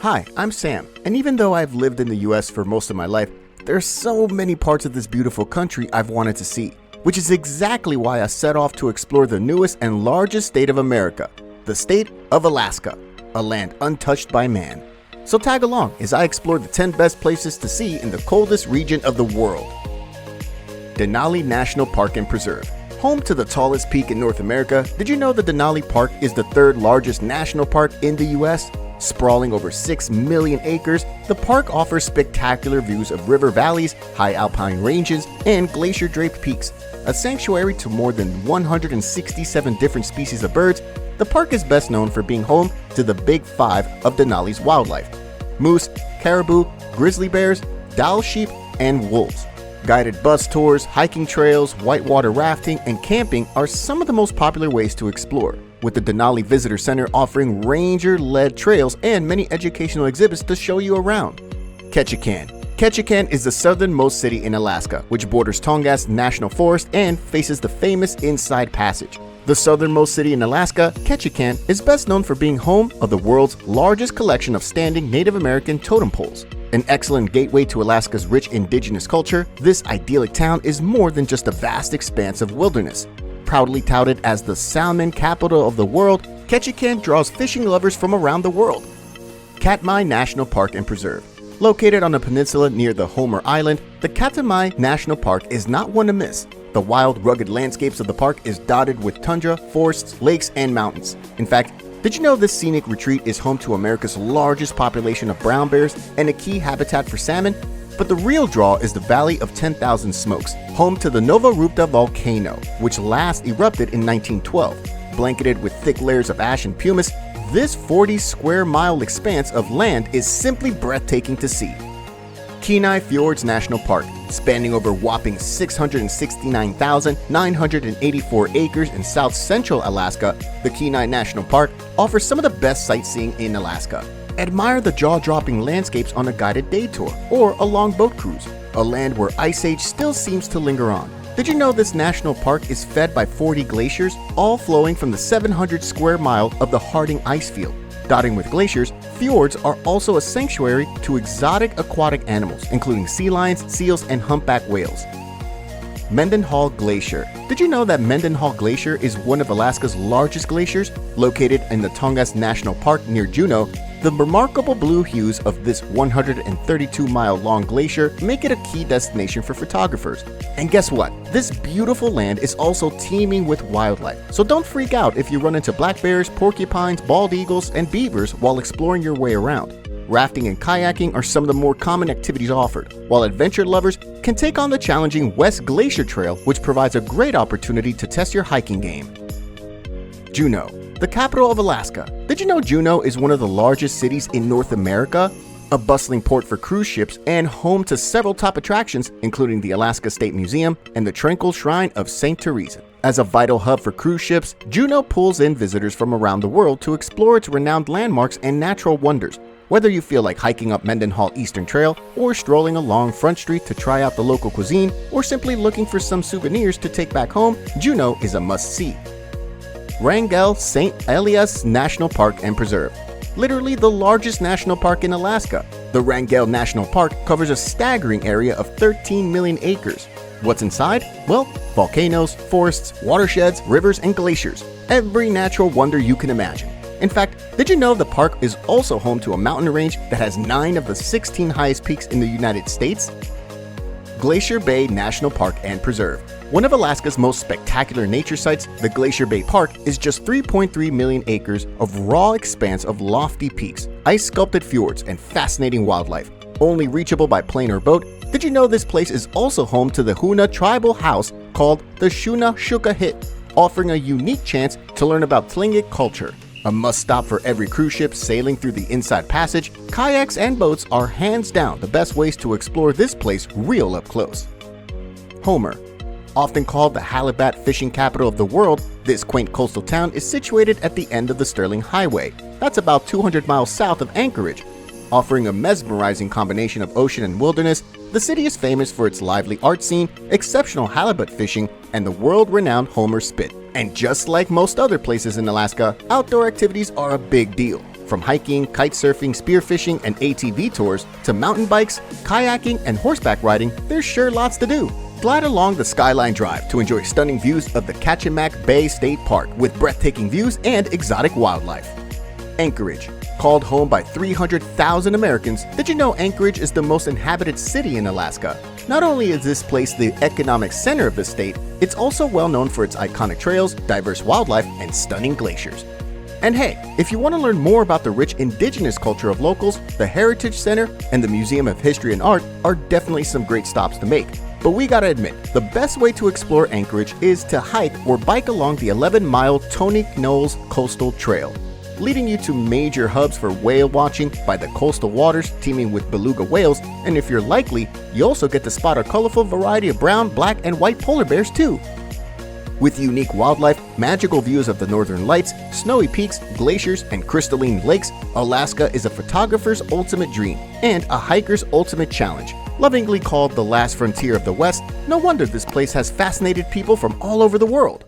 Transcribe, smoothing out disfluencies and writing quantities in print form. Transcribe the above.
Hi, I'm Sam, and even though I've lived in the US for most of my life, there are so many parts of this beautiful country I've wanted to see, which is exactly why I set off to explore the newest and largest state of America, the state of Alaska, a land untouched by man. So tag along as I explore the 10 best places to see in the coldest region of the world. Denali National Park and Preserve. Home to the tallest peak in North America, did you know the Denali Park is the third largest national park in the US? Sprawling over 6 million acres, the park offers spectacular views of river valleys, high alpine ranges, and glacier-draped peaks. A sanctuary to more than 167 different species of birds, the park is best known for being home to the Big Five of Denali's wildlife: moose, caribou, grizzly bears, Dall sheep, and wolves. Guided bus tours, hiking trails, whitewater rafting, and camping are some of the most popular ways to explore, with the Denali Visitor Center offering ranger-led trails and many educational exhibits to show you around. Ketchikan. Ketchikan is the southernmost city in Alaska, which borders Tongass National Forest and faces the famous Inside Passage. The southernmost city in Alaska, Ketchikan, is best known for being home of the world's largest collection of standing Native American totem poles. An excellent gateway to Alaska's rich indigenous culture, this idyllic town is more than just a vast expanse of wilderness. Proudly touted as the salmon capital of the world, Ketchikan draws fishing lovers from around the world. Katmai National Park and Preserve. Located on a peninsula near the Homer Island, the Katmai National Park is not one to miss. The wild, rugged landscapes of the park is dotted with tundra, forests, lakes, and mountains. In fact, did you know this scenic retreat is home to America's largest population of brown bears and a key habitat for salmon? But the real draw is the Valley of 10,000 Smokes, home to the Nova Rupta volcano, which last erupted in 1912. Blanketed with thick layers of ash and pumice, this 40-square-mile expanse of land is simply breathtaking to see. Kenai Fjords National Park. Spanning over whopping 669,984 acres in south-central Alaska, the Kenai National Park offers some of the best sightseeing in Alaska. Admire the jaw-dropping landscapes on a guided day tour or a long boat cruise, a land where Ice Age still seems to linger on. Did you know this national park is fed by 40 glaciers, all flowing from the 700 square mile of the Harding ice field? Dotting with glaciers, fjords are also a sanctuary to exotic aquatic animals, including sea lions, seals, and humpback whales. Mendenhall Glacier. Did you know that Mendenhall Glacier is one of Alaska's largest glaciers? Located in the Tongass National Park near Juneau, the remarkable blue hues of this 132-mile-long glacier make it a key destination for photographers. And guess what? This beautiful land is also teeming with wildlife, so don't freak out if you run into black bears, porcupines, bald eagles, and beavers while exploring your way around. Rafting and kayaking are some of the more common activities offered, while adventure lovers can take on the challenging West Glacier Trail, which provides a great opportunity to test your hiking game. Juneau, the capital of Alaska. Did you know Juneau is one of the largest cities in North America? A bustling port for cruise ships and home to several top attractions, including the Alaska State Museum and the Tranquil Shrine of St. Teresa. As a vital hub for cruise ships, Juneau pulls in visitors from around the world to explore its renowned landmarks and natural wonders. Whether you feel like hiking up Mendenhall Eastern Trail, or strolling along Front Street to try out the local cuisine, or simply looking for some souvenirs to take back home, Juneau is a must-see. Wrangell St. Elias National Park and Preserve. Literally the largest national park in Alaska, the Wrangell National Park covers a staggering area of 13 million acres. What's inside? Well, volcanoes, forests, watersheds, rivers, and glaciers. Every natural wonder you can imagine. In fact, did you know the park is also home to a mountain range that has 9 of the 16 highest peaks in the United States? Glacier Bay National Park and Preserve. One of Alaska's most spectacular nature sites, the Glacier Bay Park is just 3.3 million acres of raw expanse of lofty peaks, ice-sculpted fjords, and fascinating wildlife. Only reachable by plane or boat, did you know this place is also home to the Huna tribal house called the Shuna Shuka Hit, offering a unique chance to learn about Tlingit culture. A must-stop for every cruise ship sailing through the Inside Passage, kayaks and boats are hands down the best ways to explore this place real up close. Homer. Often called the halibut fishing capital of the world, this quaint coastal town is situated at the end of the Sterling Highway. That's about 200 miles south of Anchorage. Offering a mesmerizing combination of ocean and wilderness, the city is famous for its lively art scene, exceptional halibut fishing, and the world-renowned Homer Spit. And just like most other places in Alaska, outdoor activities are a big deal. From hiking, kite surfing, spearfishing, and ATV tours to mountain bikes, kayaking, and horseback riding, there's sure lots to do. Glide along the Skyline Drive to enjoy stunning views of the Ketchikan Bay State Park with breathtaking views and exotic wildlife. Anchorage. Called home by 300,000 Americans, did you know Anchorage is the most inhabited city in Alaska? Not only is this place the economic center of the state, it's also well known for its iconic trails, diverse wildlife, and stunning glaciers. And hey, if you want to learn more about the rich indigenous culture of locals, the Heritage Center and the Museum of History and Art are definitely some great stops to make. But we gotta admit, the best way to explore Anchorage is to hike or bike along the 11-mile Tony Knolls Coastal Trail, leading you to major hubs for whale watching by the coastal waters teeming with beluga whales, and if you're likely, you also get to spot a colorful variety of brown, black, and white polar bears too. With unique wildlife, magical views of the northern lights, snowy peaks, glaciers, and crystalline lakes, Alaska is a photographer's ultimate dream and a hiker's ultimate challenge. Lovingly called the last frontier of the West, no wonder this place has fascinated people from all over the world.